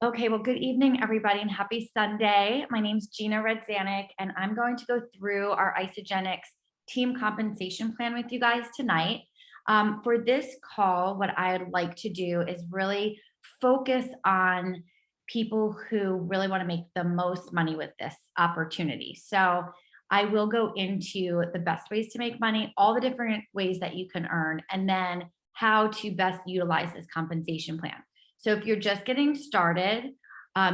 Okay, well, good evening, everybody, and happy Sunday. My name's Gina Redzanik, and I'm going to go through our Isogenics team compensation plan with you guys tonight. For this call, what I'd like to do is really focus on people who really want to make the most money with this opportunity. So I will go into the best ways to make money, all the different ways that you can earn, and then how to best utilize this compensation plan. So if you're just getting started,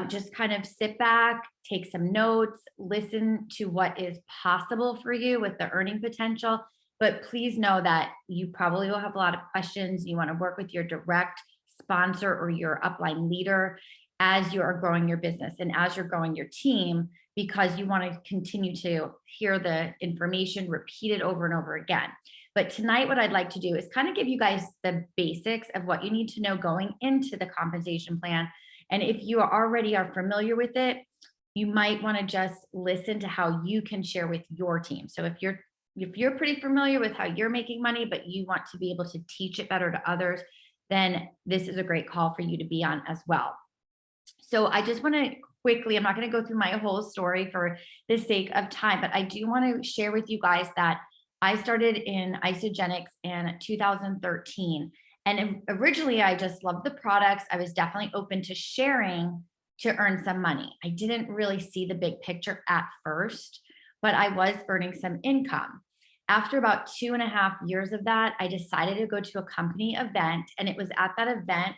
just kind of sit back, take some notes, listen to what is possible for you with the earning potential. But please know that you probably will have a lot of questions. You want to work with your direct sponsor or your upline leader as you are growing your business and as you're growing your team, because you want to continue to hear the information, repeat it over and over again. But tonight, what I'd like to do is kind of give you guys the basics of what you need to know going into the compensation plan. And if you already are familiar with it, you might want to just listen to how you can share with your team. So if you're pretty familiar with how you're making money, but you want to be able to teach it better to others, then this is a great call for you to be on as well. So I just want to quickly, I'm not going to go through my whole story for the sake of time, but I do want to share with you guys that I started in Isogenics in 2013. And originally, I just loved the products. I was definitely open to sharing to earn some money. I didn't really see the big picture at first, but I was earning some income. After about 2.5 years of that, I decided to go to a company event. And it was at that event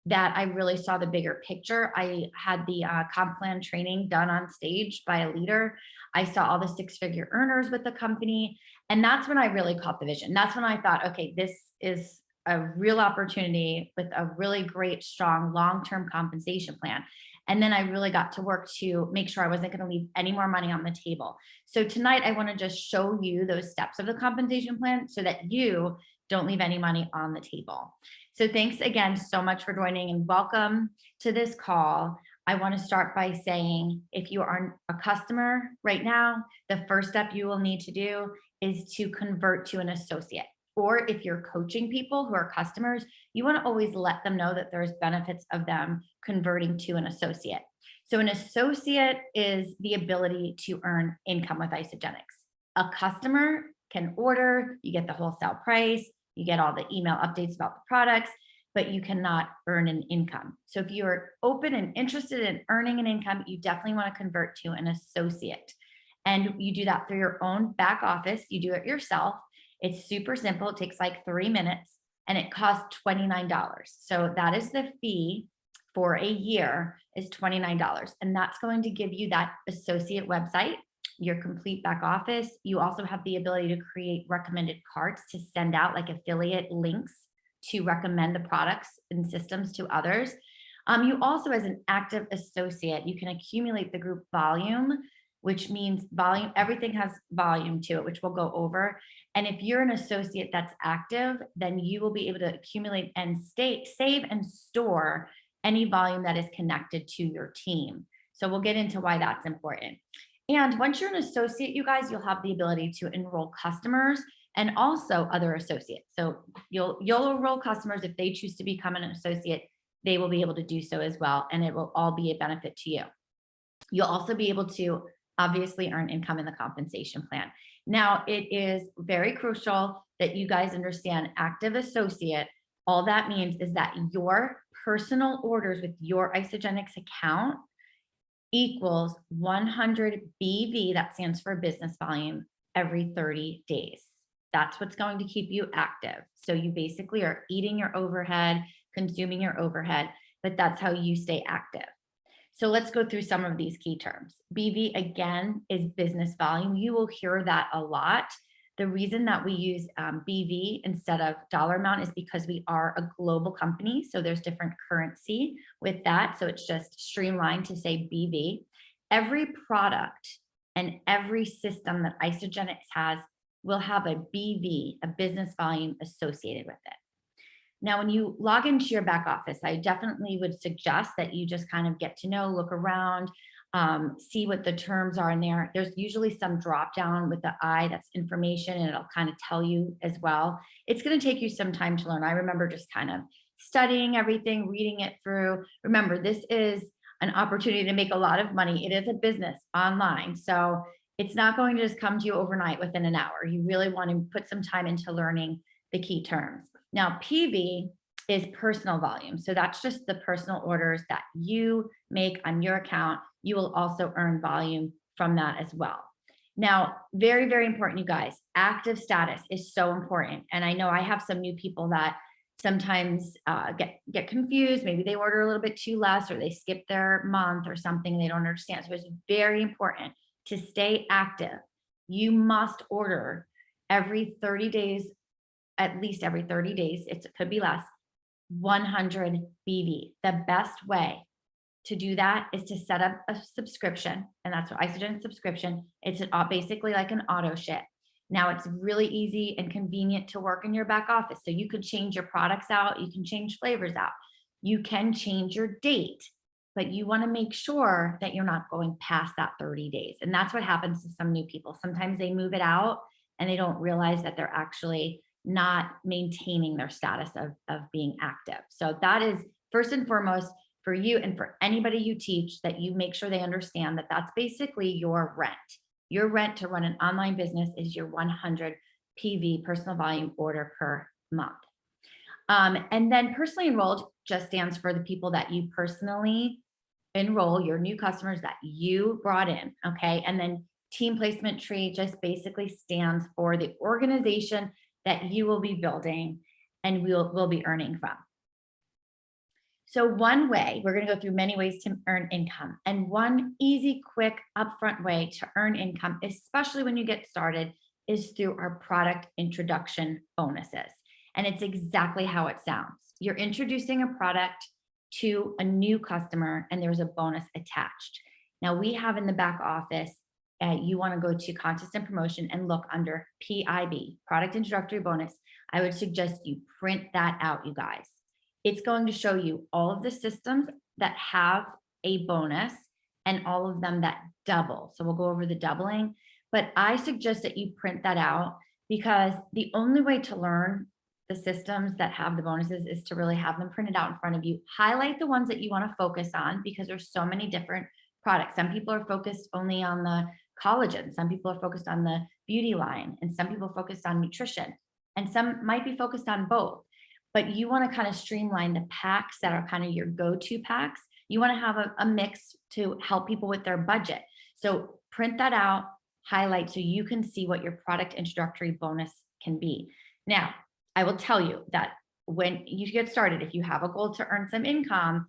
that I really saw the bigger picture. I had the CompPlanTraining done on stage by a leader. I saw all the six-figure earners with the company. And that's when I really caught the vision. That's when I thought, okay, this is a real opportunity with a really great, strong, long-term compensation plan. And then I really got to work to make sure I wasn't going to leave any more money on the table. So tonight, I want to just show you those steps of the compensation plan so that you don't leave any money on the table. So thanks again so much for joining and welcome to this call. I want to start by saying if you are a customer right now, the first step you will need to do is to convert to an associate. Or if you're coaching people who are customers, you want to always let them know that there's benefits of them converting to an associate. So an associate is the ability to earn income with Isogenics. A customer can order, you get the wholesale price, you get all the email updates about the products, but you cannot earn an income. So if you're open and interested in earning an income, you definitely want to convert to an associate. And you do that through your own back office. You do it yourself. It's super simple. It takes like 3 minutes and it costs $29. So that is the fee for a year is $29. And that's going to give you that associate website, your complete back office. You also have the ability to create recommended carts to send out like affiliate links to recommend the products and systems to others. You also, as an active associate, you can accumulate the group volume, which means volume, everything has volume to it, which we'll go over. And if you're an associate that's active, then you will be able to accumulate and save and store any volume that is connected to your team. So we'll get into why that's important. And once you're an associate, you guys, you'll have the ability to enroll customers and also other associates. So you'll enroll customers if they choose to become an associate, they will be able to do so as well. And it will all be a benefit to you. You'll also be able to obviously earn income in the compensation plan. Now, it is very crucial that you guys understand active associate. All that means is that your personal orders with your Isogenics account equals 100 BV, that stands for business volume, every 30 days. That's what's going to keep you active. So you basically are eating your overhead, consuming your overhead, but that's how you stay active. So let's go through some of these key terms. BV, again, is business volume. You will hear that a lot. The reason that we use BV instead of dollar amount is because we are a global company. So there's different currency with that. So it's just streamlined to say BV. Every product and every system that Isogenics has will have a BV, a business volume associated with it. Now, when you log into your back office, I definitely would suggest that you just kind of get to know, look around, see what the terms are in there. There's usually some drop down with the I, that's information, and it'll kind of tell you as well. It's going to take you some time to learn. I remember just kind of studying everything, reading it through. Remember, this is an opportunity to make a lot of money. It is a business online. So it's not going to just come to you overnight within an hour. You really want to put some time into learning the key terms. Now, PV is personal volume. So that's just the personal orders that you make on your account. You will also earn volume from that as well. Now, very, very important, you guys, active status is so important. And I know I have some new people that sometimes get confused. Maybe they order a little bit too less, or they skip their month or something and they don't understand. So it's very important to stay active. You must order every 30 days, at least every 30 days. It could be less, 100 BV. The best way to do that is to set up a subscription, and that's what Isogen subscription. It's basically like an auto ship. Now it's really easy and convenient to work in your back office. So you could change your products out, you can change flavors out, you can change your date, but you want to make sure that you're not going past that 30 days. And that's what happens to some new people. Sometimes they move it out and they don't realize that they're actually not maintaining their status of being active. So that is first and foremost for you and for anybody you teach, that you make sure they understand that that's basically your rent. Your rent to run an online business is your 100 PV, personal volume order per month. And then personally enrolled just stands for the people that you personally enroll, your new customers that you brought in, okay? And then team placement tree just basically stands for the organization that you will be building and will be earning from. So one way, we're going to go through many ways to earn income, and one easy, quick, upfront way to earn income, especially when you get started, is through our product introduction bonuses. And it's exactly how it sounds. You're introducing a product to a new customer and there's a bonus attached. Now we have in the back office, you want to go to contest and promotion and look under PIB, product introductory bonus. I would suggest you print that out, you guys. It's going to show you all of the systems that have a bonus and all of them that double. So we'll go over the doubling, but I suggest that you print that out, because the only way to learn the systems that have the bonuses is to really have them printed out in front of you. Highlight the ones that you want to focus on, because there's so many different products. Some people are focused only on the collagen. Some people are focused on the beauty line, and some people are focused on nutrition, and some might be focused on both. But you want to kind of streamline the packs that are kind of your go-to packs. You want to have a mix to help people with their budget. So print that out, highlight, so you can see what your product introductory bonus can be. Now, I will tell you that when you get started, if you have a goal to earn some income,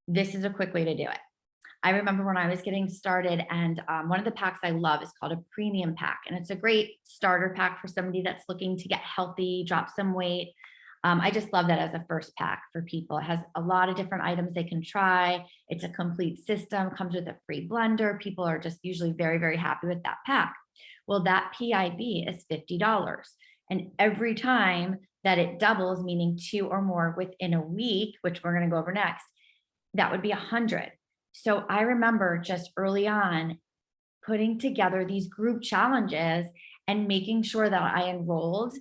this is a quick way to do it. I remember when I was getting started, and one of the packs I love is called a premium pack. And it's a great starter pack for somebody that's looking to get healthy, drop some weight. I just love that as a first pack for people. It has a lot of different items they can try. It's a complete system, comes with a free blender. People are just usually very, very happy with that pack. Well, that PIB is $50. And every time that it doubles, meaning 2 or more within a week, which we're going to go over next, that would be 100. So I remember just early on putting together these group challenges and making sure that I enrolled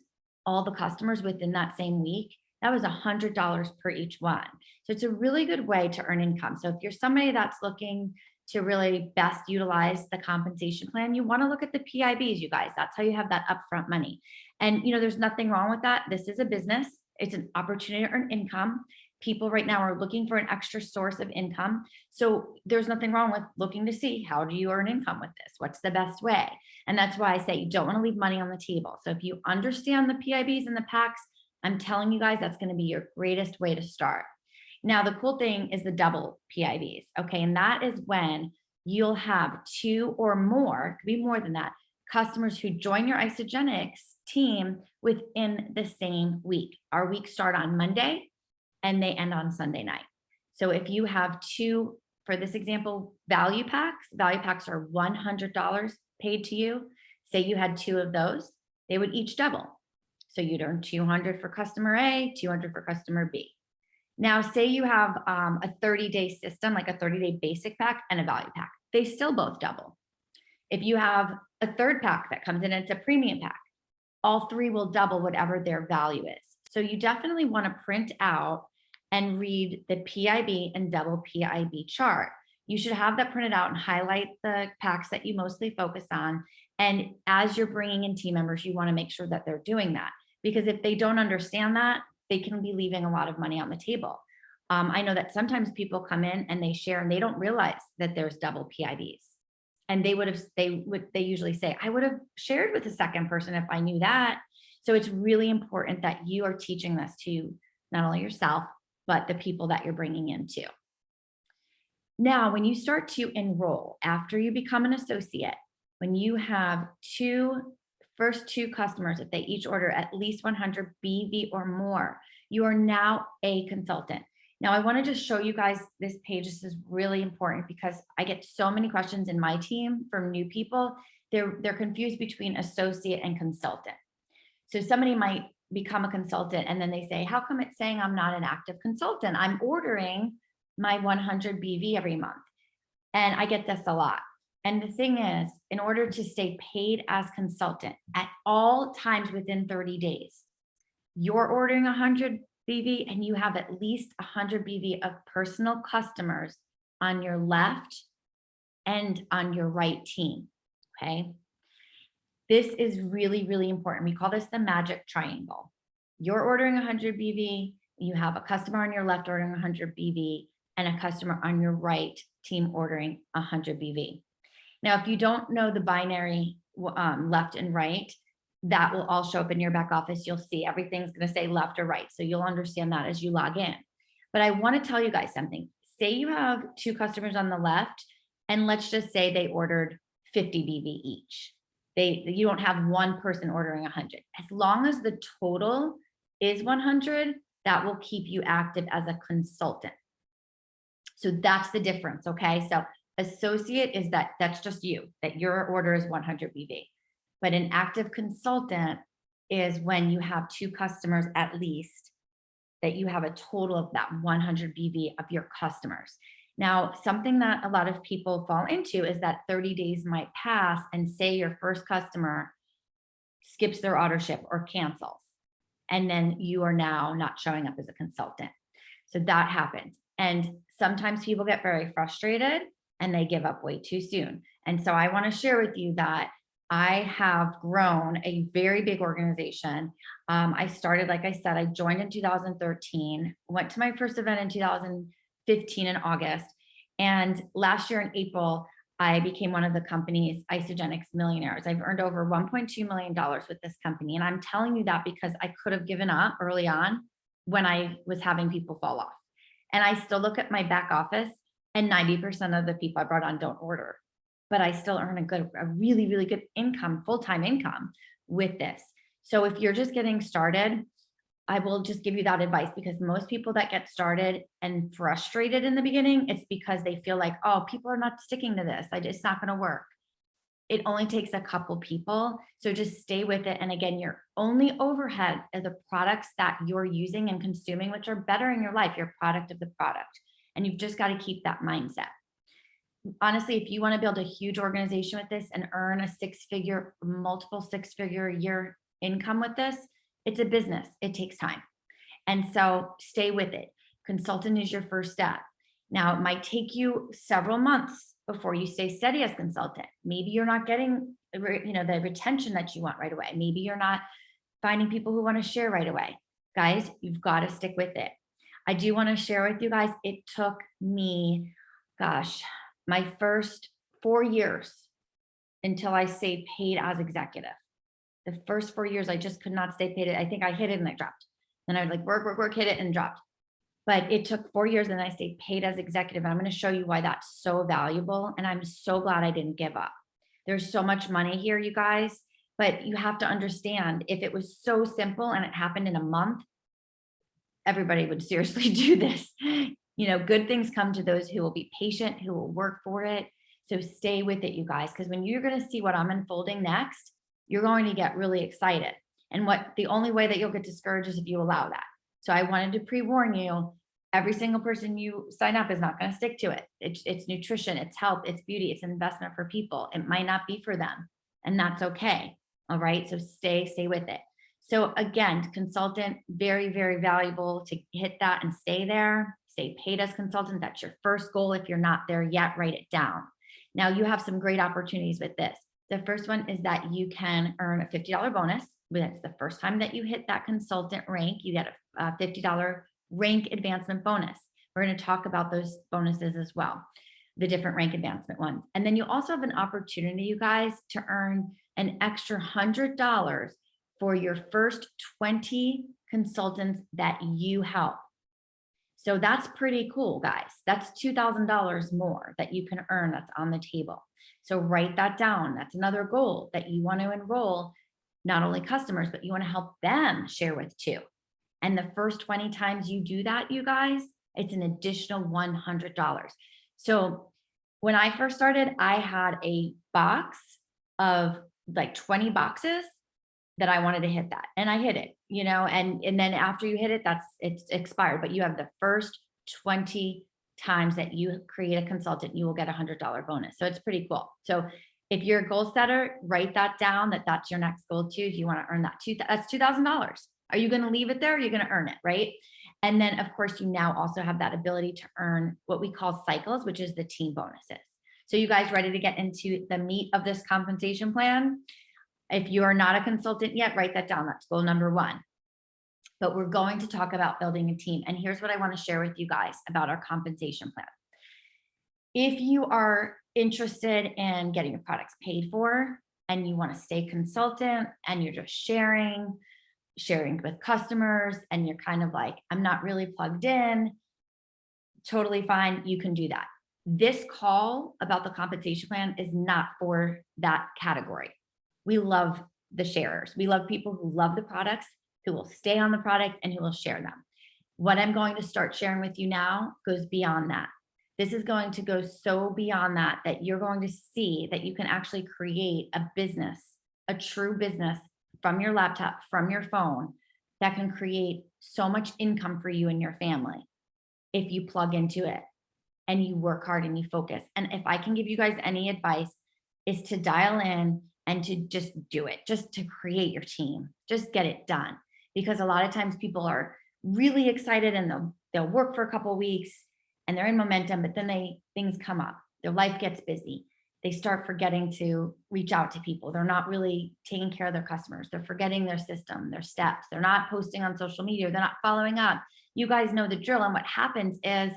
all the customers within that same week. That was $100 per each one. So it's a really good way to earn income. So if you're somebody that's looking to really best utilize the compensation plan, you want to look at the PIBs, you guys. That's how you have that upfront money. And there's nothing wrong with that. This is a business. It's an opportunity to earn income. People right now are looking for an extra source of income. So there's nothing wrong with looking to see, how do you earn income with this? What's the best way? And that's why I say you don't want to leave money on the table. So if you understand the PIBs and the packs, I'm telling you guys, that's going to be your greatest way to start. Now, the cool thing is the double PIBs. Okay. And that is when you'll have 2 or more, could be more than that, customers who join your Isogenics team within the same week. Our weeks start on Monday and they end on Sunday night. So if you have 2, for this example, value packs are $100 paid to you. Say you had 2 of those, they would each double. So you'd earn $200 for customer A, $200 for customer B. Now, say you have a 30-day system, like a 30-day basic pack and a value pack, they still both double. If you have a third pack that comes in and it's a premium pack, all 3 will double whatever their value is. So you definitely want to print out and read the PIB and double PIB chart. You should have that printed out and highlight the packs that you mostly focus on. And as you're bringing in team members, you want to make sure that they're doing that, because if they don't understand that, they can be leaving a lot of money on the table. I know that sometimes people come in and they share and they don't realize that there's double PIBs. And they usually say, I would have shared with the second person if I knew that. So it's really important that you are teaching this to not only yourself, but the people that you're bringing in too. Now, when you start to enroll after you become an associate, when you have first two customers, if they each order at least 100 BV or more, you are now a consultant. Now, I want to just show you guys this page. This is really important because I get so many questions in my team from new people. They're confused between associate and consultant. So somebody might become a consultant and then they say, how come it's saying I'm not an active consultant? I'm ordering my 100 BV every month. And I get this a lot. And the thing is, in order to stay paid as consultant at all times within 30 days, you're ordering 100 BV and you have at least 100 BV of personal customers on your left and on your right team, okay? This is really, really important. We call this the magic triangle. You're ordering 100 BV, you have a customer on your left ordering 100 BV, and a customer on your right team ordering 100 BV. Now, if you don't know the binary left and right, that will all show up in your back office. You'll see everything's going to say left or right. So you'll understand that as you log in. But I want to tell you guys something. Say you have two customers on the left, and let's just say they ordered 50 BV each. You don't have one person ordering 100. As long as the total is 100, that will keep you active as a consultant. So that's the difference, okay? So associate is that's just you, that your order is 100 BV. But an active consultant is when you have two customers at least, that you have a total of that 100 BV of your customers. Now, something that a lot of people fall into is that 30 days might pass and say your first customer skips their auto ship or cancels, and then you are now not showing up as a consultant. So that happens. And sometimes people get very frustrated and they give up way too soon. And so I want to share with you that I have grown a very big organization. I started, like I said, I joined in 2013, went to my first event in 2015 in August. And last year in April, I became one of the company's Isogenics millionaires. I've earned over $1.2 million with this company. And I'm telling you that because I could have given up early on when I was having people fall off. And I still look at my back office and 90% of the people I brought on don't order, but I still earn a really, really good income, full-time income with this. So if you're just getting started, I will just give you that advice, because most people that get started and frustrated in the beginning, it's because they feel like, oh, people are not sticking to this. It's not going to work. It only takes a couple people. So just stay with it. And again, your only overhead are the products that you're using and consuming, which are bettering your life, your product of the product. And you've just got to keep that mindset. Honestly, if you want to build a huge organization with this and earn a multiple six-figure a year income with this, it's a business. It takes time. And so stay with it. Consultant is your first step. Now, it might take you several months before you stay steady as consultant. Maybe you're not getting the retention that you want right away. Maybe you're not finding people who want to share right away. Guys, you've got to stick with it. I do want to share with you guys, it took me, my first 4 years until I stayed paid as executive. The first 4 years, I just could not stay paid. I think I hit it and I dropped. Then I would like work, hit it and dropped. But it took 4 years and I stayed paid as executive. And I'm going to show you why that's so valuable. And I'm so glad I didn't give up. There's so much money here, you guys, but you have to understand, if it was so simple and it happened in a month, everybody would seriously do this. Good things come to those who will be patient, who will work for it. So stay with it, you guys, because when you're going to see what I'm unfolding next, you're going to get really excited. And the only way that you'll get discouraged is if you allow that. So I wanted to pre-warn you, every single person you sign up is not going to stick to it. It's nutrition, it's health, it's beauty, it's investment for people. It might not be for them, and that's okay. All right. So stay with it. So again, consultant, very, very valuable to hit that and stay there. Stay paid as consultant. That's your first goal. If you're not there yet, write it down. Now you have some great opportunities with this. The first one is that you can earn a $50 bonus. That's the first time that you hit that consultant rank, you get a $50 rank advancement bonus. We're going to talk about those bonuses as well, the different rank advancement ones. And then you also have an opportunity, you guys, to earn an extra $100 for your first 20 consultants that you help. So that's pretty cool, guys. That's $2,000 more that you can earn that's on the table. So write that down. That's another goal, that you want to enroll not only customers, but you want to help them share with too. And the first 20 times you do that, you guys, it's an additional $100. So when I first started, I had a box of like 20 boxes that I wanted to hit that, and I hit it, and then after you hit it, it's expired, but you have the first 20 times that you create a consultant, you will get a $100 bonus. So it's pretty cool. So if you're a goal setter, write that down, that's your next goal too. If you want to earn that that's $2,000. Are you going to leave it there? Or are you going to earn it, right? And then of course you now also have that ability to earn what we call cycles, which is the team bonuses. So you guys ready to get into the meat of this compensation plan? If you are not a consultant yet, write that down. That's goal number one. But we're going to talk about building a team. And here's what I want to share with you guys about our compensation plan. If you are interested in getting your products paid for and you want to stay consultant and you're just sharing with customers and you're kind of like, I'm not really plugged in, totally fine, you can do that. This call about the compensation plan is not for that category. We love the sharers. We love people who love the products, who will stay on the product and who will share them. What I'm going to start sharing with you now goes beyond that. This is going to go so beyond that, that you're going to see that you can actually create a business, a true business from your laptop, from your phone, that can create so much income for you and your family if you plug into it and you work hard and you focus. And if I can give you guys any advice, is to dial in and to just do it, just to create your team, just get it done. Because a lot of times people are really excited and they'll work for a couple of weeks and they're in momentum, but then things come up, their life gets busy. They start forgetting to reach out to people. They're not really taking care of their customers. They're forgetting their system, their steps. They're not posting on social media. They're not following up. You guys know the drill. And what happens is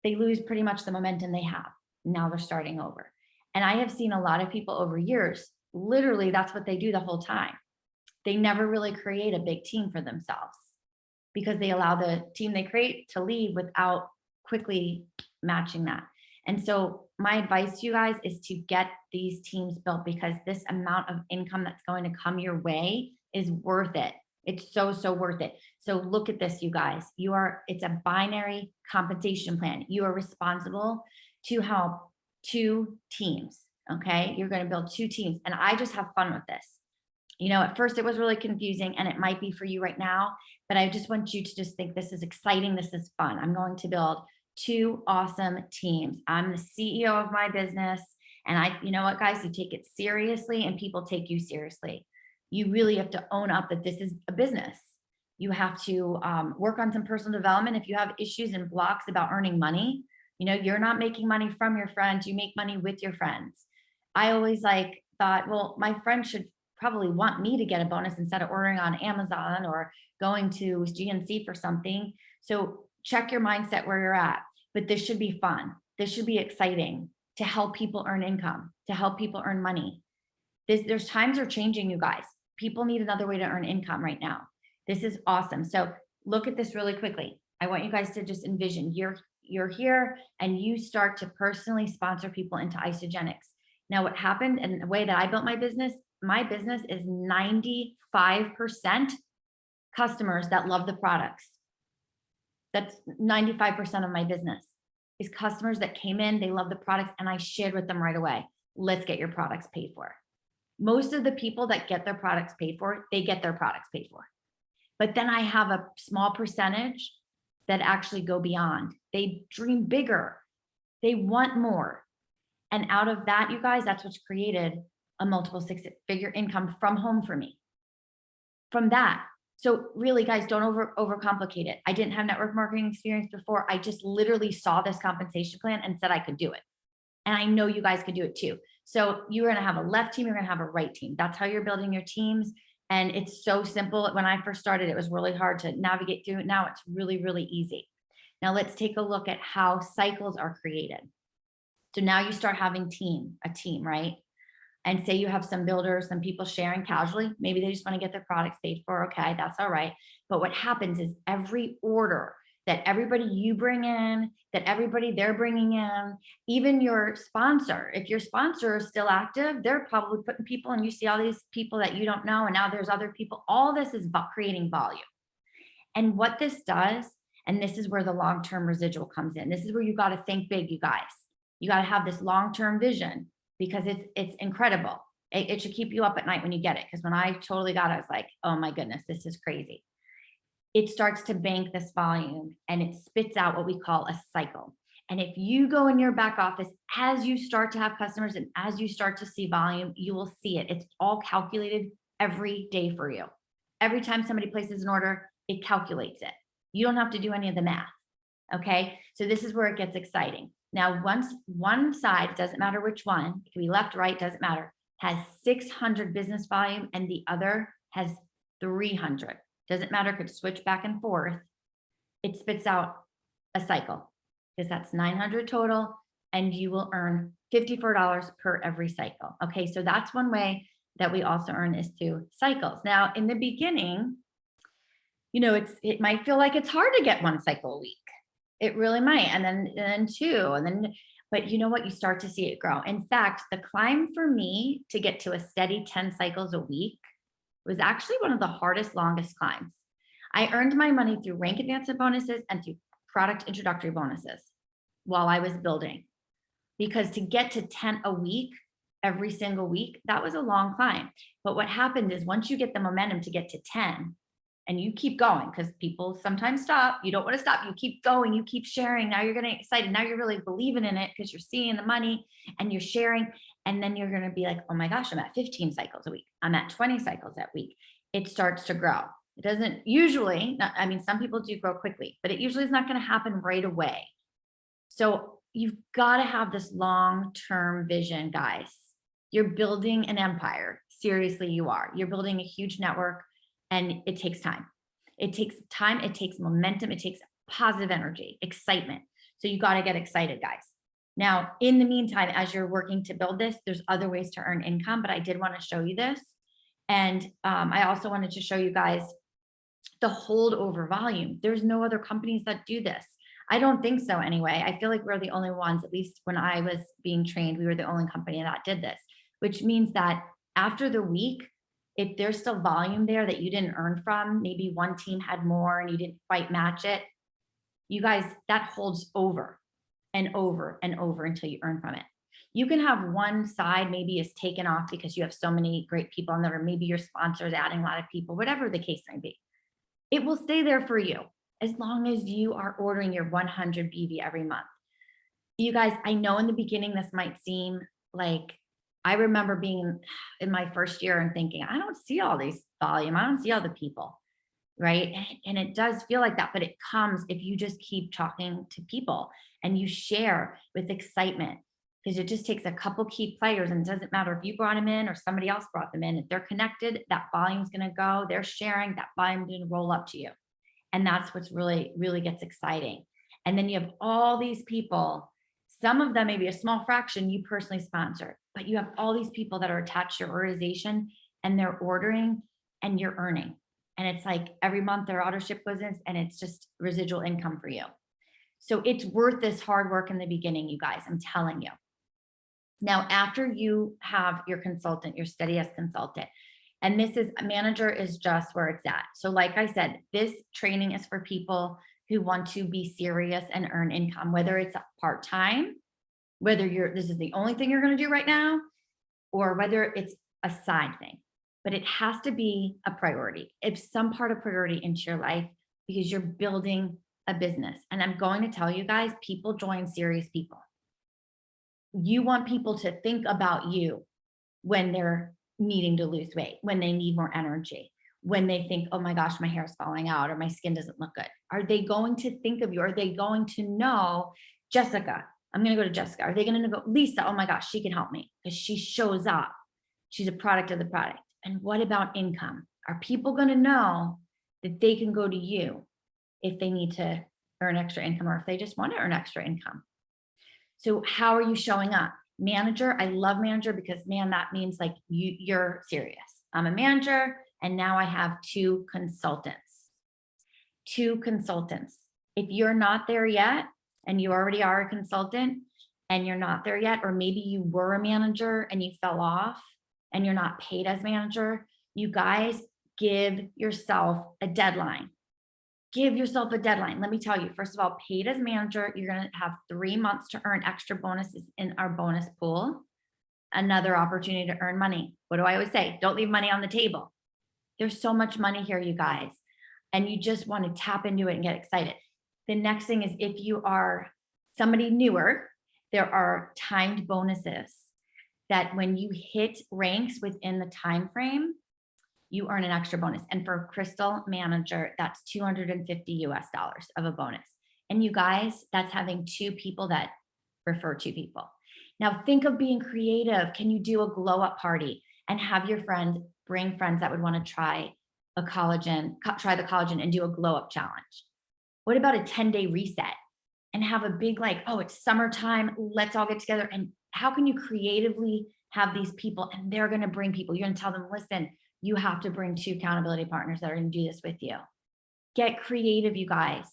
they lose pretty much the momentum they have. Now they're starting over. And I have seen a lot of people over years, literally that's what they do the whole time. They never really create a big team for themselves because they allow the team they create to leave without quickly matching that. And so my advice to you guys is to get these teams built, because this amount of income that's going to come your way is worth it. It's so, so worth it. So look at this, you guys. It's a binary compensation plan. You are responsible to help 2 teams. Okay. You're going to build 2 teams. And I just have fun with this. At first it was really confusing, and it might be for you right now, but I just want you to just think this is exciting. This is fun. I'm going to build 2 awesome teams. I'm the CEO of my business. And you know what, guys, you take it seriously and people take you seriously. You really have to own up that this is a business. You have to work on some personal development. If you have issues and blocks about earning money, you're not making money from your friends. You make money with your friends. I always thought, well, my friend should probably want me to get a bonus instead of ordering on Amazon or going to GNC for something. So check your mindset where you're at. But this should be fun. This should be exciting to help people earn income, to help people earn money. There's times are changing, you guys. People need another way to earn income right now. This is awesome. So look at this really quickly. I want you guys to just envision you're here and you start to personally sponsor people into Isogenics. Now what happened, and the way that I built my business is 95% customers that love the products. That's 95% of my business is customers that came in, they love the products, and I shared with them right away. Let's get your products paid for. Most of the people that get their products paid for, they get their products paid for. But then I have a small percentage that actually go beyond. They dream bigger. They want more. And out of that, you guys, that's what's created a multiple 6-figure income from home for me. from that. So really, guys, don't overcomplicate it. I didn't have network marketing experience before. I just literally saw this compensation plan and said I could do it. And I know you guys could do it too. So you're going to have a left team, you're going to have a right team. That's how you're building your teams. And it's so simple. When I first started, it was really hard to navigate through it. Now it's really, really easy. Now let's take a look at how cycles are created. So now you start having a team, right? And say you have some builders, some people sharing casually, maybe they just want to get their products paid for. Okay, that's all right. But what happens is every order that everybody you bring in, that everybody they're bringing in, even your sponsor, if your sponsor is still active, they're probably putting people, and you see all these people that you don't know, and now there's other people. All this is about creating volume. And what this does, and this is where the long-term residual comes in. This is where you got to think big, you guys. You got to have this long-term vision, because it's incredible. It should keep you up at night when you get it. Because when I totally got it, I was like, oh my goodness, this is crazy. It starts to bank this volume and it spits out what we call a cycle. And if you go in your back office, as you start to have customers and as you start to see volume, you will see it. It's all calculated every day for you. Every time somebody places an order, it calculates it. You don't have to do any of the math. Okay. So this is where it gets exciting. Now, once one side, doesn't matter which one, it can be left, right, doesn't matter, has 600 business volume and the other has 300, doesn't matter, could switch back and forth, it spits out a cycle, because that's 900 total and you will earn $54 per every cycle. Okay, so that's one way that we also earn, is through cycles. Now, in the beginning, it might feel like it's hard to get one cycle a week. It really might. And then two, but you know what? You start to see it grow. In fact, the climb for me to get to a steady 10 cycles a week was actually one of the hardest, longest climbs. I earned my money through rank advancement bonuses and through product introductory bonuses while I was building, because to get to 10 a week, every single week, that was a long climb. But what happened is, once you get the momentum to get to 10, and you keep going, because people sometimes stop. You don't want to stop. You keep going. You keep sharing. Now you're getting excited. Now you're really believing in it, because you're seeing the money and you're sharing. And then you're going to be like, oh my gosh, I'm at 15 cycles a week. I'm at 20 cycles a week. It starts to grow. It doesn't usually, some people do grow quickly, but it usually is not going to happen right away. So you've got to have this long-term vision, guys. You're building an empire. Seriously, you are. You're building a huge network. And it takes time. It takes time. It takes momentum. It takes positive energy, excitement. So you got to get excited, guys. Now, in the meantime, as you're working to build this, there's other ways to earn income, but I did want to show you this. And I also wanted to show you guys the holdover volume. There's no other companies that do this. I don't think so anyway. I feel like we're the only ones, at least when I was being trained, we were the only company that did this, which means that after the week, if there's still volume there that you didn't earn from, maybe one team had more and you didn't quite match it, you guys, that holds over and over and over until you earn from it. You can have one side maybe is taken off because you have so many great people on there, or maybe your sponsor is adding a lot of people, whatever the case may be. It will stay there for you as long as you are ordering your 100 BV every month. You guys, I know in the beginning this might seem like, I remember being in my first year and thinking, I don't see all these volume. I don't see all the people, right? And it does feel like that, but it comes if you just keep talking to people and you share with excitement, because it just takes a couple key players, and it doesn't matter if you brought them in or somebody else brought them in. If they're connected, that volume's going to go. They're sharing, that volume's going to roll up to you. And that's what's really, really gets exciting. And then you have all these people. Some of them, maybe a small fraction, you personally sponsor, but you have all these people that are attached to your organization and they're ordering and you're earning. And it's like every month their auto ship goes in and it's just residual income for you. So it's worth this hard work in the beginning, you guys, I'm telling you. Now, after you have your consultant, your steady as consultant, and this is, manager is just where it's at. So like I said, this training is for people who want to be serious and earn income, whether it's part-time, whether this is the only thing you're going to do right now, or whether it's a side thing, but it has to be a priority. It's some part of priority into your life, because you're building a business. And I'm going to tell you guys, people join serious people. You want people to think about you when they're needing to lose weight, when they need more energy, when they think, oh my gosh, my hair is falling out or my skin doesn't look good? Are they going to think of you? Are they going to know, Jessica, I'm going to go to Jessica. Are they going to go, Lisa, oh my gosh, she can help me because she shows up. She's a product of the product. And what about income? Are people going to know that they can go to you if they need to earn extra income or if they just want to earn extra income? So how are you showing up? Manager, I love manager because, man, that means like you're serious. I'm a manager and now I have two consultants. Two consultants. If you're not there yet and you already are a consultant and you're not there yet, or maybe you were a manager and you fell off and you're not paid as manager, you guys give yourself a deadline. Give yourself a deadline. Let me tell you, first of all, paid as manager, you're going to have 3 months to earn extra bonuses in our bonus pool. Another opportunity to earn money. What do I always say? Don't leave money on the table. There's so much money here, you guys, and you just want to tap into it and get excited. The next thing is, if you are somebody newer, there are timed bonuses that when you hit ranks within the time frame, you earn an extra bonus. And for Crystal Manager, that's $250 US of a bonus. And you guys, that's having 2 people that refer 2 people. Now think of being creative. Can you do a glow up party and have your friends bring friends that would want to try a collagen, try the collagen and do a glow up challenge? What about a 10-day reset and have a big, like, oh, it's summertime, let's all get together. And how can you creatively have these people and they're going to bring people? You're going to tell them, listen, you have to bring 2 accountability partners that are going to do this with you. Get creative, you guys.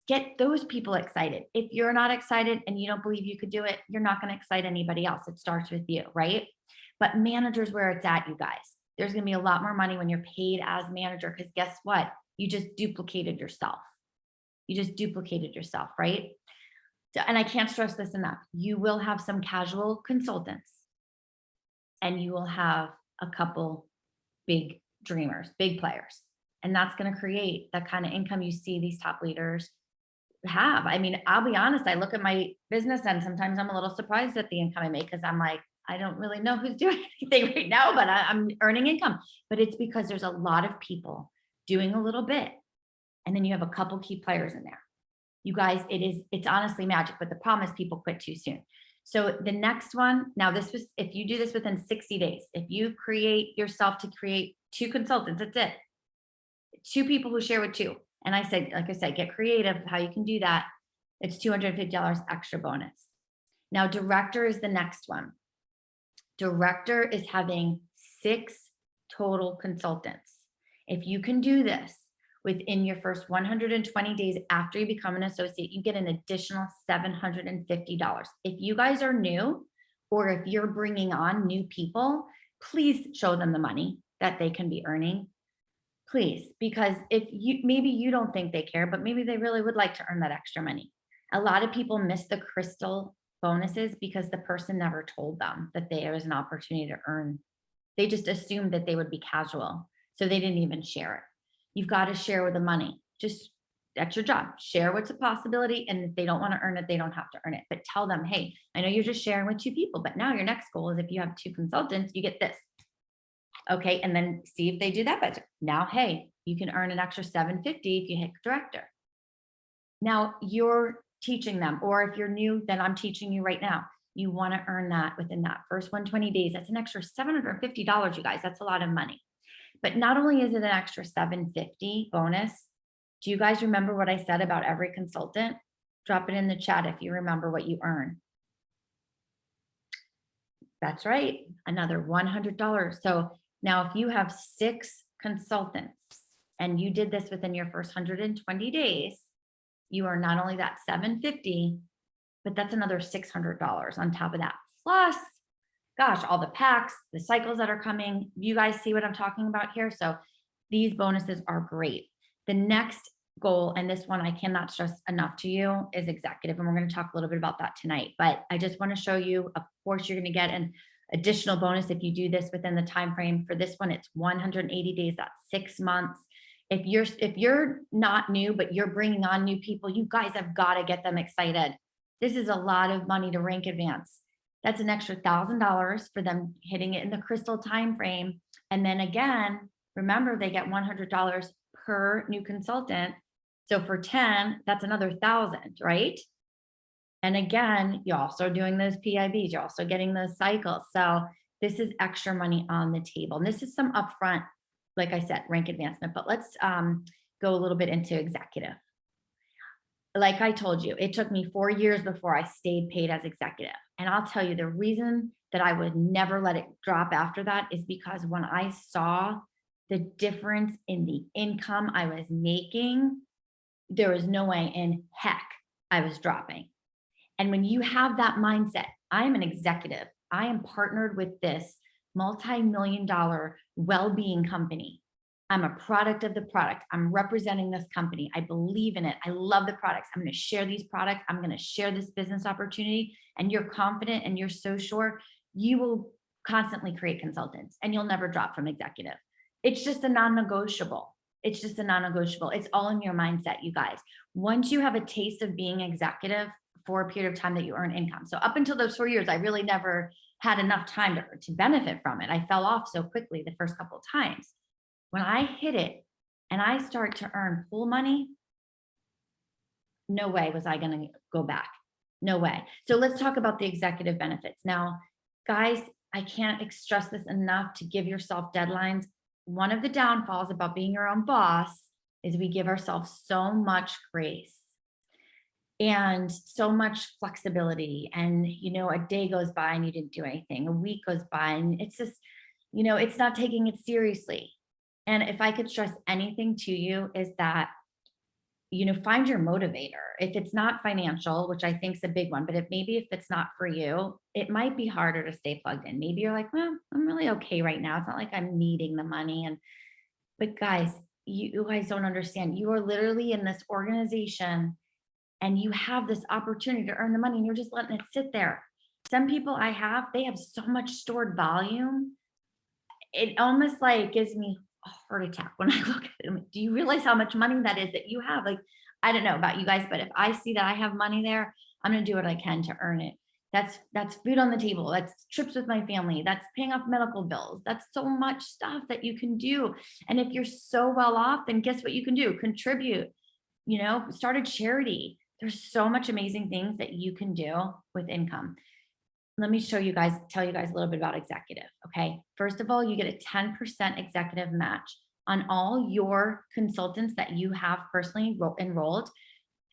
Get those people excited. If you're not excited and you don't believe you could do it, you're not going to excite anybody else. It starts with you, right? But manager's where it's at, you guys. There's going to be a lot more money when you're paid as manager, because guess what? You just duplicated yourself. You just duplicated yourself, right? So, and I can't stress this enough. You will have some casual consultants and you will have a couple big dreamers, big players. And that's going to create that kind of income you see these top leaders have. I mean, I'll be honest, I look at my business and sometimes I'm a little surprised at the income I make because I'm like, I don't really know who's doing anything right now, but I'm earning income. But it's because there's a lot of people doing a little bit. And then you have a couple key players in there. You guys, it's honestly magic, but the problem is people quit too soon. So the next one, now this was, if you do this within 60 days, if you create yourself to create 2 consultants, that's it. 2 people who share with 2. And I said, like I said, get creative how you can do that. It's $250 extra bonus. Now, director is the next one. Director is having 6 total consultants. If you can do this within your first 120 days after you become an associate, you get an additional $750. If you guys are new, or if you're bringing on new people, please show them the money that they can be earning. Please, because if you, maybe you don't think they care, but maybe they really would like to earn that extra money. A lot of people miss the crystal bonuses because the person never told them that there was an opportunity to earn. They just assumed that they would be casual. So they didn't even share it. You've got to share with the money. Just, that's your job. Share what's a possibility. And if they don't want to earn it, they don't have to earn it. But tell them, hey, I know you're just sharing with 2 people, but now your next goal is if you have 2 consultants, you get this. Okay. And then see if they do that better. Now, hey, you can earn an extra $750 if you hit director. Now you're teaching them, or if you're new, then I'm teaching you right now. You want to earn that within that first 120 days. That's an extra $750, you guys. That's a lot of money. But not only is it an extra $750 bonus, do you guys remember what I said about every consultant? Drop it in the chat if you remember what you earn. That's right, another $100. So now if you have 6 consultants and you did this within your first 120 days, you are not only that $750, but that's another $600 on top of that. Plus, gosh, all the packs, the cycles that are coming, you guys see what I'm talking about here? So these bonuses are great. The next goal, and this one I cannot stress enough to you, is executive. And we're going to talk a little bit about that tonight. But I just want to show you, of course, you're going to get an additional bonus if you do this within the time frame. For this one, it's 180 days. That's 6 months. If you're not new, but you're bringing on new people, you guys have got to get them excited. This is a lot of money to rank advance. That's an extra $1,000 for them hitting it in the crystal time frame. And then again, remember they get $100 per new consultant. So for 10, that's another 1,000, right? And again, you're also doing those PIVs, you're also getting those cycles. So this is extra money on the table. And this is some upfront, like I said, rank advancement. But let's go a little bit into executive. Like I told you, it took me 4 years before I stayed paid as executive. And I'll tell you the reason that I would never let it drop after that is because when I saw the difference in the income I was making, there was no way in heck I was dropping. And when you have that mindset, I am an executive, I am partnered with this multi-million dollar well-being company. I'm a product of the product. I'm representing this company. I believe in it. I love the products. I'm going to share these products. I'm going to share this business opportunity. And you're confident and you're so sure, you will constantly create consultants and you'll never drop from executive. It's just a non-negotiable. It's just a non-negotiable. It's all in your mindset, you guys. Once you have a taste of being executive for a period of time that you earn income. So up until those 4 years, I really never had enough time to benefit from it. I fell off so quickly the first couple of times. When I hit it and I start to earn pool money, no way was I going to go back. No way. So let's talk about the executive benefits. Now, guys, I can't stress this enough to give yourself deadlines. One of the downfalls about being your own boss is we give ourselves so much grace and so much flexibility. And, a day goes by and you didn't do anything. A week goes by and it's just, it's not taking it seriously. And if I could stress anything to you is that, find your motivator. If it's not financial, which I think is a big one, but if it's not for you, it might be harder to stay plugged in. Maybe you're like, well, I'm really okay right now. It's not like I'm needing the money. But guys, you guys don't understand. You are literally in this organization and you have this opportunity to earn the money and you're just letting it sit there. Some people they have so much stored volume. It almost like gives me a heart attack when I look at them. Do you realize how much money that is that you have? Like, I don't know about you guys, but if I see that I have money there, I'm going to do what I can to earn it. That's food on the table. That's trips with my family. That's paying off medical bills. That's so much stuff that you can do. And if you're so well off, then guess what you can do? Contribute, start a charity. There's so much amazing things that you can do with income. Let me tell you guys a little bit about executive. Okay. First of all, you get a 10% executive match on all your consultants that you have personally enrolled.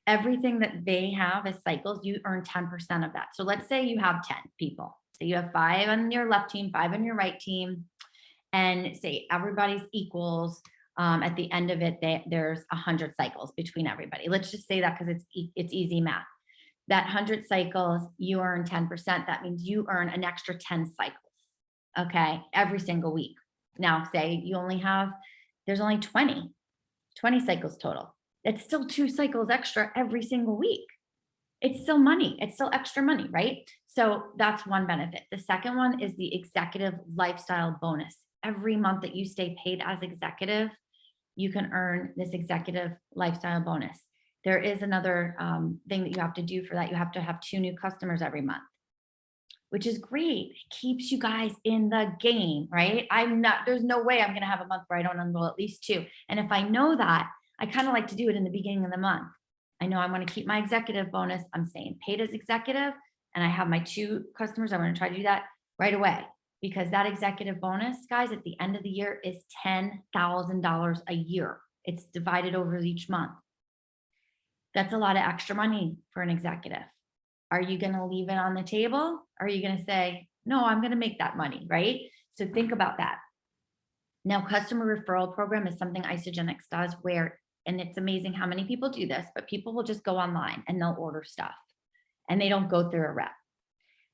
Everything that they have as cycles, you earn 10% of that. So let's say you have 10 people. So you have 5 on your left team, 5 on your right team, and say everybody's equals. At the end of it, there's 100 cycles between everybody. Let's just say that because it's easy math. That 100 cycles, you earn 10%. That means you earn an extra 10 cycles, okay, every single week. Now, say there's only 20 cycles total. It's still 2 cycles extra every single week. It's still money. It's still extra money, right? So that's one benefit. The second one is the executive lifestyle bonus. Every month that you stay paid as executive, you can earn this executive lifestyle bonus. There is another thing that you have to do for that. You have to have 2 new customers every month, which is great. It keeps you guys in the game, right? There's no way I'm going to have a month where I don't enroll at least 2. And if I know that, I kind of like to do it in the beginning of the month. I know I want to keep my executive bonus. I'm staying paid as executive and I have my 2 customers. I'm going to try to do that right away because that executive bonus, guys, at the end of the year is $10,000 a year. It's divided over each month. That's a lot of extra money for an executive. Are you going to leave it on the table? Or are you going to say, no, I'm going to make that money, right? So think about that. Now, customer referral program is something Isagenix does and it's amazing how many people do this, but people will just go online and they'll order stuff and they don't go through a rep.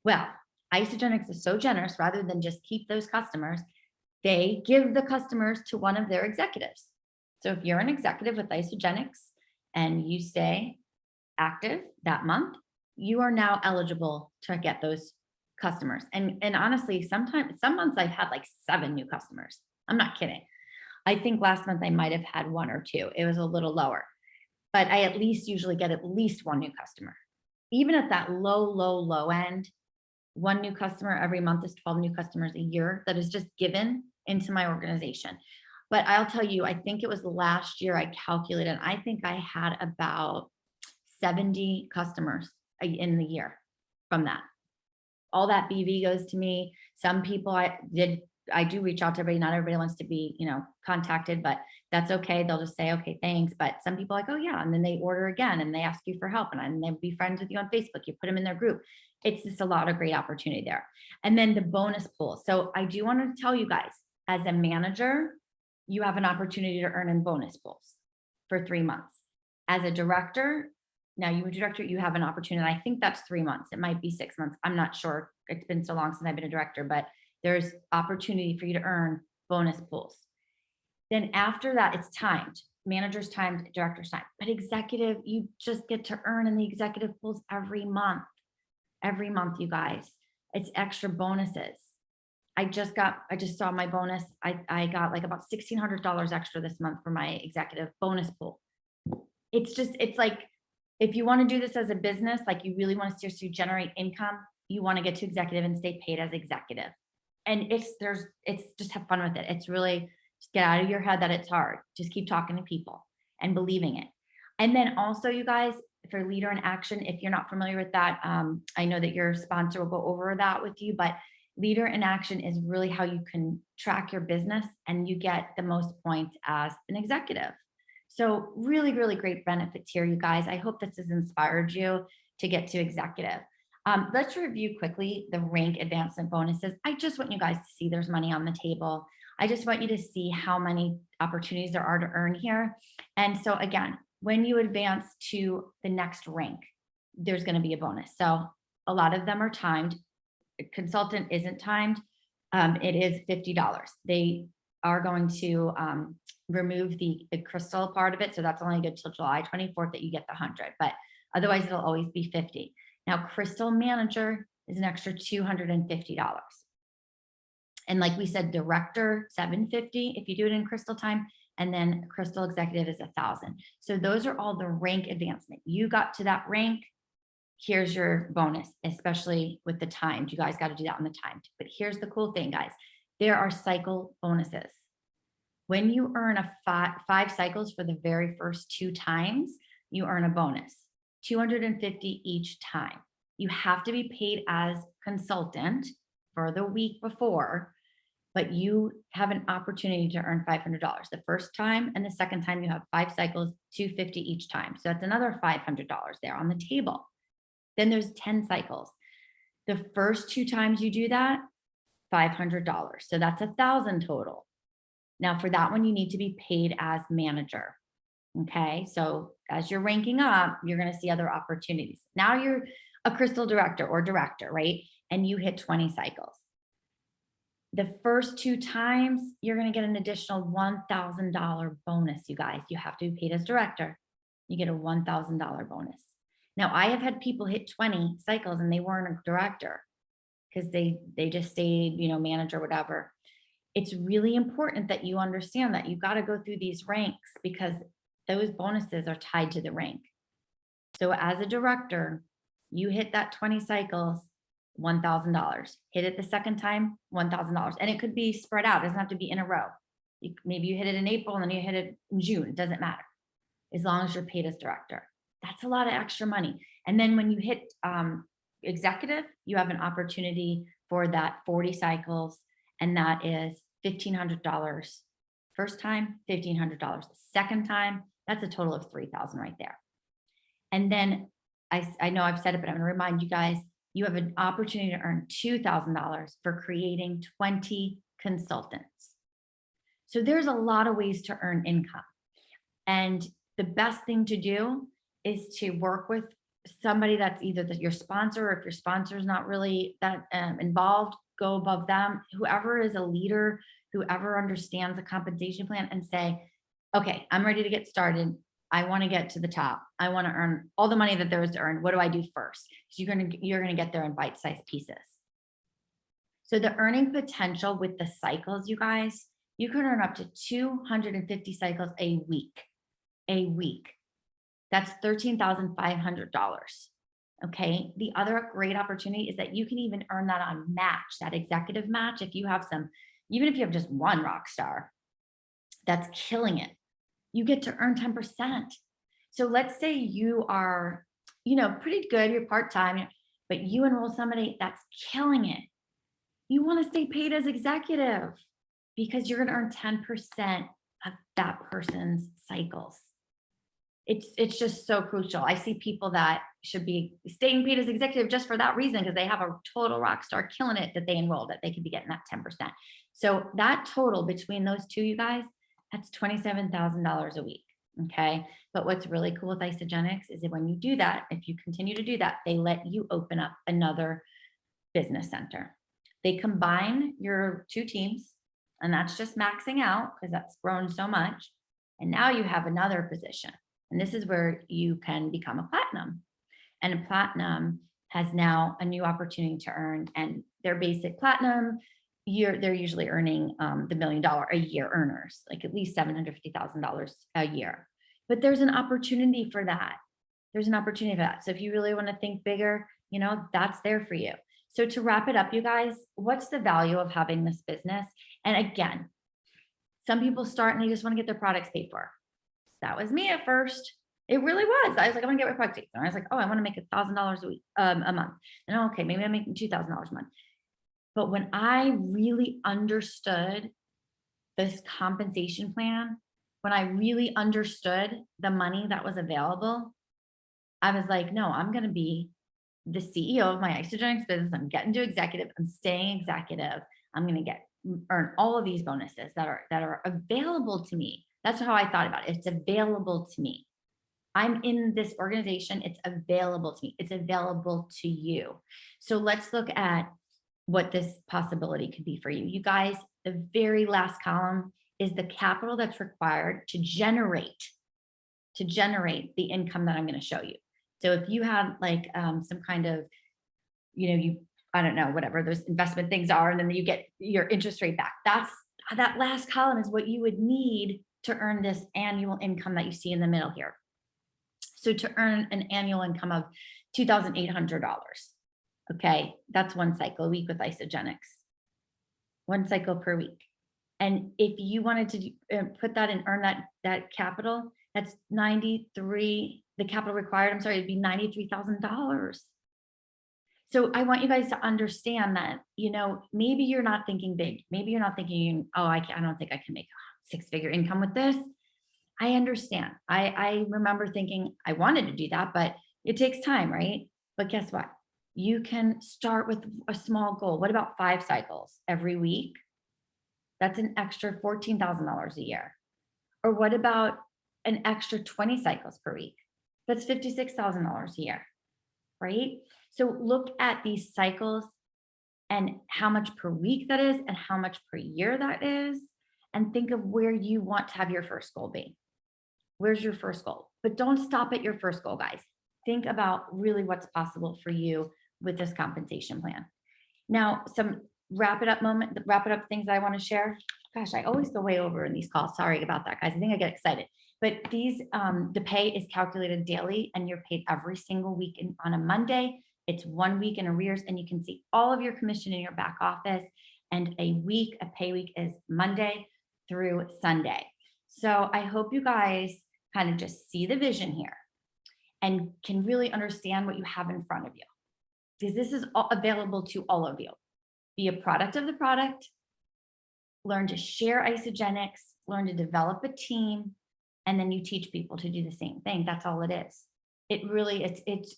Well, Isagenix is so generous, rather than just keep those customers, they give the customers to one of their executives. So if you're an executive with Isagenix and you stay active that month, you are now eligible to get those customers. And honestly, some months I've had like 7 new customers. I'm not kidding. I think last month I might have had 1 or 2. It was a little lower, but I at least usually get at least 1 new customer. Even at that low end, 1 new customer every month is 12 new customers a year that is just given into my organization. But I'll tell you, I think it was last year I calculated, I think I had about 70 customers in the year from that. All that BV goes to me. Some people I do reach out to everybody. Not everybody wants to be, contacted, but that's okay. They'll just say, okay, thanks. But some people are like, oh yeah. And then they order again and they ask you for help and they'll be friends with you on Facebook. You put them in their group. It's just a lot of great opportunity there. And then the bonus pool. So I do want to tell you guys, as a manager, you have an opportunity to earn in bonus pools for 3 months. As a director, now you a director, you have an opportunity. I think that's 3 months. It might be 6 months. I'm not sure. It's been so long since I've been a director, but there's opportunity for you to earn bonus pools. Then after that, it's timed. Manager's timed, director's timed. But executive, you just get to earn in the executive pools every month. Every month, you guys. It's extra bonuses. I just saw my bonus. I got like about $1,600 extra this month for my executive bonus pool. It's like, if you want to do this as a business, like you really want to seriously generate income, you want to get to executive and stay paid as executive. And it's just have fun with it. It's really just get out of your head that it's hard. Just keep talking to people and believing it. And then also, you guys, for Leader in Action, if you're not familiar with that, I know that your sponsor will go over that with you, but Leader in Action is really how you can track your business and you get the most points as an executive. So really, really great benefits here, you guys. I hope this has inspired you to get to executive. Let's review quickly the rank advancement bonuses. I just want you guys to see there's money on the table. I just want you to see how many opportunities there are to earn here. And so again, when you advance to the next rank, there's going to be a bonus. So a lot of them are timed. A consultant isn't timed. It is $50. They are going to remove the crystal part of it. So that's only good till July 24th that you get the 100, but otherwise it'll always be 50. Now, Crystal Manager is an extra $250. And like we said, Director, $750 if you do it in Crystal time, and then Crystal Executive is $1,000. So those are all the rank advancement. You got to that rank, here's your bonus, especially with the timed. You guys got to do that on the timed. But here's the cool thing, guys. There are cycle bonuses. When you earn five cycles for the very first 2 times, you earn a bonus. 250 each time. You have to be paid as consultant for the week before, but you have an opportunity to earn $500. The first time and the second time you have 5 cycles, 250 each time. So that's another $500 there on the table. Then there's 10 cycles. The first 2 times you do that, $500. So that's $1,000 total. Now for that one, you need to be paid as manager. Okay, so as you're ranking up, you're going to see other opportunities. Now you're a Crystal Director or Director, right? And you hit 20 cycles. The first 2 times, you're going to get an additional $1,000 bonus, you guys. You have to be paid as Director. You get a $1,000 bonus. Now, I have had people hit 20 cycles and they weren't a Director because they just stayed, manager, whatever. It's really important that you understand that you've got to go through these ranks because those bonuses are tied to the rank. So as a director, you hit that 20 cycles, $1,000. Hit it the second time, $1,000. And it could be spread out. It doesn't have to be in a row. Maybe you hit it in April and then you hit it in June. It doesn't matter. As long as you're paid as director. That's a lot of extra money. And then when you hit executive, you have an opportunity for that 40 cycles. And that is $1,500. First time, $1,500. The second time, that's a total of $3,000 right there. And then I know I've said it, but I'm going to remind you guys, you have an opportunity to earn $2,000 for creating 20 consultants. So there's a lot of ways to earn income. And the best thing to do is to work with somebody that's either your sponsor, or if your sponsor is not really that involved, go above them, whoever is a leader, whoever understands the compensation plan, and say, okay, I'm ready to get started. I want to get to the top. I want to earn all the money that there is to earn. What do I do first? You're going to get there in bite-sized pieces. So the earning potential with the cycles, you guys, you can earn up to 250 cycles a week. A week. That's $13,500. Okay. The other great opportunity is that you can even earn that on match, that executive match. If you have even if you have just one rock star, that's killing it, you get to earn 10%. So let's say you are, pretty good, you're part-time, but you enroll somebody that's killing it. You want to stay paid as executive because you're going to earn 10% of that person's cycles. It's just so crucial. I see people that should be staying paid as executive just for that reason, because they have a total rock star killing it that they enrolled, that they could be getting that 10%. So that total between those two, you guys, that's $27,000 a week. Okay. But what's really cool with Isogenics is that when you do that, if you continue to do that, they let you open up another business center. They combine your two teams, and that's just maxing out because that's grown so much. And now you have another position. And this is where you can become a platinum. And a platinum has now a new opportunity to earn, and their basic platinum, they're usually earning the $1 million a year earners, like at least $750,000 a year. But there's an opportunity for that. There's an opportunity for that. So if you really want to think bigger, that's there for you. So to wrap it up, you guys, what's the value of having this business? And again, some people start and they just want to get their products paid for. That was me at first. It really was. I was like, I want to get my products paid for. And I was like, oh, I want to make $1,000 a week, a month. And okay, maybe I'm making $2,000 a month. But when I really understood this compensation plan, when I really understood the money that was available, I was like, no, I'm going to be the CEO of my Isogenics business. I'm getting to executive. I'm staying executive. I'm going to earn all of these bonuses that are available to me. That's how I thought about it. It's available to me. I'm in this organization. It's available to me. It's available to you. So let's look at what this possibility could be for you. You guys, the very last column is the capital that's required to generate the income that I'm going to show you. So if you have like some kind of, I don't know, whatever those investment things are, and then you get your interest rate back. That last column is what you would need to earn this annual income that you see in the middle here. So to earn an annual income of $2,800, okay, that's one cycle a week with Isogenics, one cycle per week. And if you wanted to put that and earn that capital, that's 93. The capital required, I'm sorry, it'd be $93,000. So I want you guys to understand that, maybe you're not thinking big. Maybe you're not thinking, oh, I don't think I can make a 6-figure income with this. I understand. I remember thinking I wanted to do that, but it takes time, right? But guess what? You can start with a small goal. What about 5 cycles every week? That's an extra $14,000 a year. Or what about an extra 20 cycles per week? That's $56,000 a year, right? So look at these cycles and how much per week that is and how much per year that is, and think of where you want to have your first goal be. Where's your first goal? But don't stop at your first goal, guys. Think about really what's possible for you with this compensation plan. Now, some wrap it up things that I want to share. Gosh, I always go way over in these calls. Sorry about that, guys. I think I get excited. But these, the pay is calculated daily, and you're paid every single week on a Monday. It's 1 week in arrears, and you can see all of your commission in your back office. And a pay week is Monday through Sunday. So I hope you guys kind of just see the vision here and can really understand what you have in front of you, because this is all available to all of you. Be a product of the product, learn to share Isogenics, learn to develop a team, and then you teach people to do the same thing. That's all it is. It really,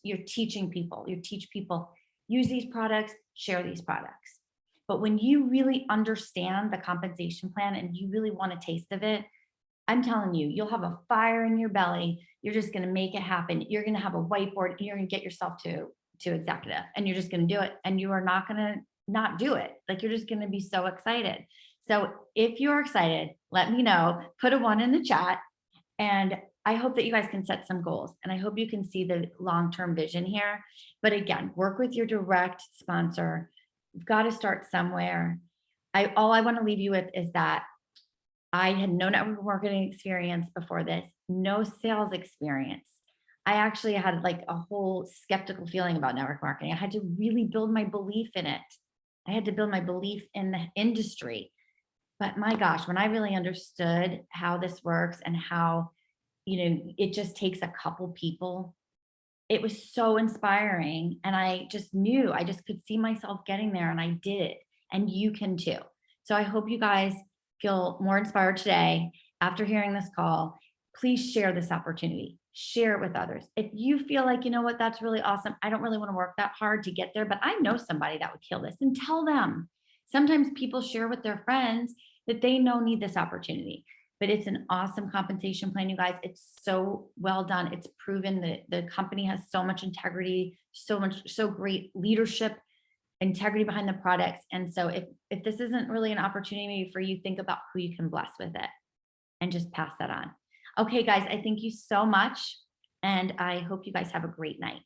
you're teaching people. You teach people, use these products, share these products. But when you really understand the compensation plan and you really want a taste of it, I'm telling you, you'll have a fire in your belly. You're just going to make it happen. You're going to have a whiteboard and you're going to get yourself to executive, and you're just going to do it. And you are not going to not do it. Like, you're just going to be so excited. So if you're excited, let me know, put a 1 in the chat. And I hope that you guys can set some goals, and I hope you can see the long-term vision here. But again, work with your direct sponsor. You've got to start somewhere. All I want to leave you with is that I had no network marketing experience before this, no sales experience. I actually had like a whole skeptical feeling about network marketing. I had to really build my belief in it. I had to build my belief in the industry. But my gosh, when I really understood how this works and how, it just takes a couple people, it was so inspiring. And I just knew, I just could see myself getting there and I did it. And you can too. So I hope you guys feel more inspired today after hearing this call. Please share this opportunity, share it with others. If you feel like, you know what, that's really awesome. I don't really want to work that hard to get there, but I know somebody that would kill this, and tell them. Sometimes people share with their friends that they know need this opportunity. But it's an awesome compensation plan, you guys. It's so well done. It's proven that the company has so much integrity, so great leadership, integrity behind the products. And so if this isn't really an opportunity for you, think about who you can bless with it and just pass that on. Okay, guys, I thank you so much. And I hope you guys have a great night.